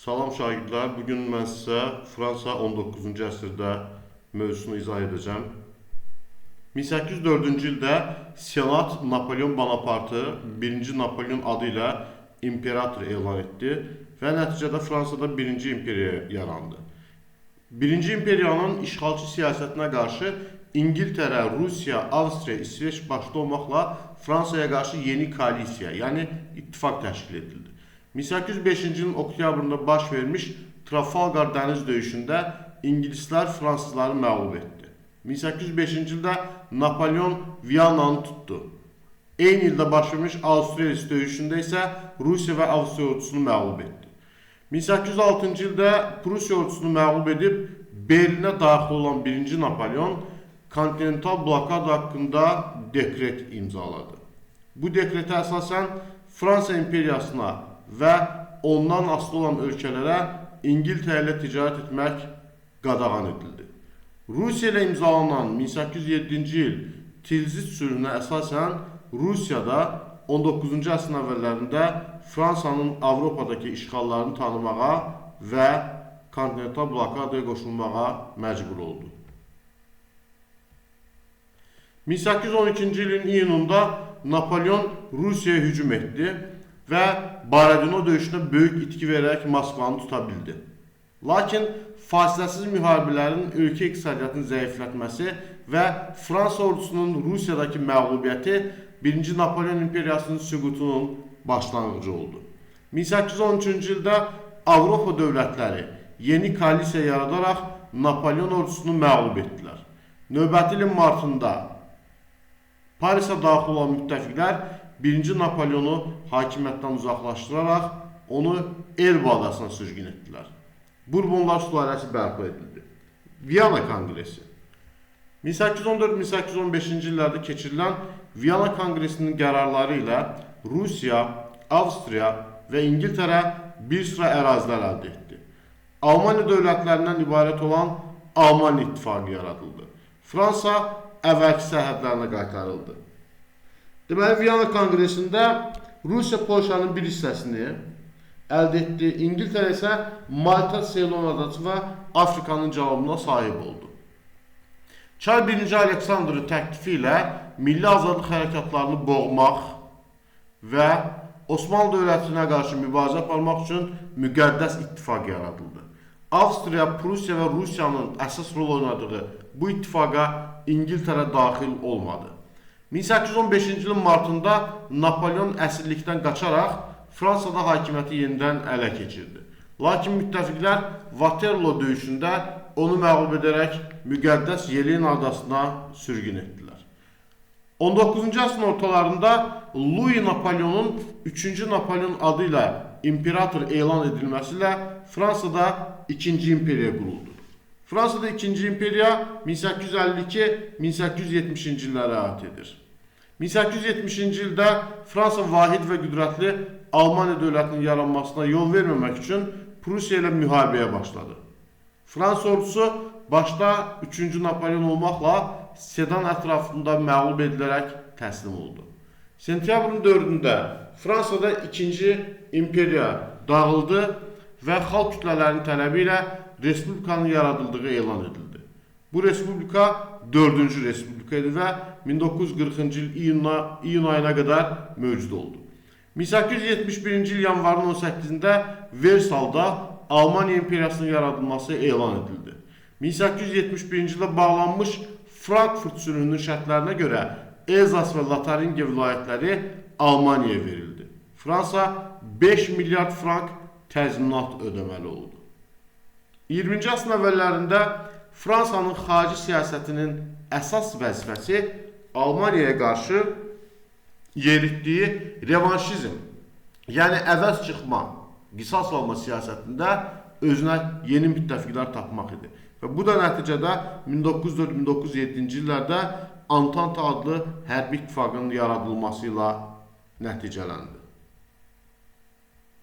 Salam şagirdlər, bugün mən sizə Fransa 19-cu əsrdə mövzusunu izah edəcəm. 1804-cü ildə Senat Napoleon Bonapartı 1-ci Napoleon adı ilə imperator elan etdi və nəticədə Fransada 1-ci imperiya yarandı. 1-ci imperiyanın işğalçı siyasətinə qarşı İngiltərə, Rusiya, Avstriya, İsveç başda olmaqla Fransaya qarşı yeni koalisiya, yəni ittifaq təşkil edildi. 1805-ci ilin oktyabrında baş vermiş Trafalgar dəniz döyüşündə İngilislər fransızları məğlub etdi. 1805-ci ildə Napoleon Viyananı tutdu. Eyni ildə baş vermiş Austerlitz döyüşündə isə Rusiya və Avstriya ordusunu məğlub etdi. 1806-cı ildə Prusiya ordusunu məğlub edib Berlinə daxil olan 1-ci Napoleon kontinental blokada haqqında dekret imzaladı. Bu dekretə əsasən Fransa imperiyasına və ondan asılı olan ölkələrə İngiltərə ilə ticarət etmək qadağan edildi. Rusiya ilə imzalanan 1807-ci il Tilsit sülhünə əsasən Rusiyada 19-cu əsrin əvvəllərində Fransanın Avropadakı işğallarını tanımağa və kontinental blokadaya qoşulmağa məcbur oldu. 1812-ci ilin iyununda Napoleon Rusiyaya hücum etdi və Borodino döyüşünə böyük itki verərək Moskvanı tuta bildi. Lakin fasiləsiz müharibələrin ölkə iqtisadiyyatını zəiflətməsi və Fransa ordusunun Rusiyadakı məğlubiyyəti 1-ci Napoleon imperiyasının süqutunun başlanğıcı oldu. 1813-cü ildə Avropa dövlətləri yeni koalisiya yaradaraq Napoleon ordusunu məğlub etdilər. Növbəti ilin martında Parisə daxil olan müttəfiqlər 1-ci Napoleonu hakimiyyətdən uzaqlaşdıraraq onu Elba adasına sürgün etdilər. Bourbonlar sülaləsi bərpa edildi. Viyana Konqresi 1814-1815-ci illərdə keçirilən Viyana Konqresinin qərarları ilə Rusiya, Avstriya və İngiltərə bir sıra ərazilər əldə etdi. Almaniya dövlətlərindən ibarət olan Alman İttifaqı yaradıldı. Fransa əvvəlki sərhədlərinə qaytarıldı. Deməli, Viyana Konqresində Rusiya Polşanın bir hissəsini əldə etdi. İngiltərə isə Malta, Seylon adası və Afrikanın cavabına sahib oldu. Çar 1-ci Aleksandrın təklifi ilə milli azadlıq hərəkatlarını boğmaq və Osmanlı dövlətinə qarşı mübarizə aparmaq üçün müqəddəs ittifaq yaradıldı. Avstriya, Prusiya və Rusiyanın əsas rol oynadığı bu ittifaqa İngiltərə daxil olmadı. 1815-ci ilin martında Napoleon əsirlikdən qaçaraq Fransada hakimiyyəti yenidən ələ keçirdi. Lakin müttəfiqlər Waterloo döyüşündə onu məğlub edərək müqəddəs Yelena adasına sürgün etdilər. 19-cu əsrin ortalarında Louis Napoleonun 3-cü Napoleon adı ilə imperator elan edilməsi ilə Fransada 2-ci imperiya quruldu. Fransada 2-ci imperiya 1852-1870-ci illərə aid edir. 1870-ci ildə Fransa vahid və qüdrətli Almaniya dövlətinin yaranmasına yol verməmək üçün Prusiya ilə müharibəyə başladı. Fransa ordusu başda 3-cü Napoleon olmaqla Sedan ətrafında məğlub edilərək təslim oldu. Sentyabrın 4-də Fransada 2-ci imperiya dağıldı və xalq kütlələrinin tələbi ilə Respublikanın yaradıldığı elan edildi. Bu Respublika 4-cü Respublika idi və 1940-cı il iyun ayına qədər mövcud oldu. 1871-ci il yanvarın 18-də Versalda Almaniya imperiyasının yaradılması elan edildi. 1871-ci ildə bağlanmış Frankfurt sülhünün şərtlərinə görə Elzas və Lotaringiya vilayətləri Almaniyaya verildi. Fransa 5 milyard frank təzminat ödəməli oldu. 20-ci əsrin əvvəllərində Fransanın xarici siyasətinin əsas vəzifəsi Almaniyaya qarşı yeritdiyi revanşizm, yəni əvəz çıxma, qisas alma siyasətində özünə yeni müttəfiqlər tapmaq idi. Və bu da nəticədə 1904-1907-ci illərdə Antanta adlı hərbi ittifaqının yaradılması ilə nəticələndi.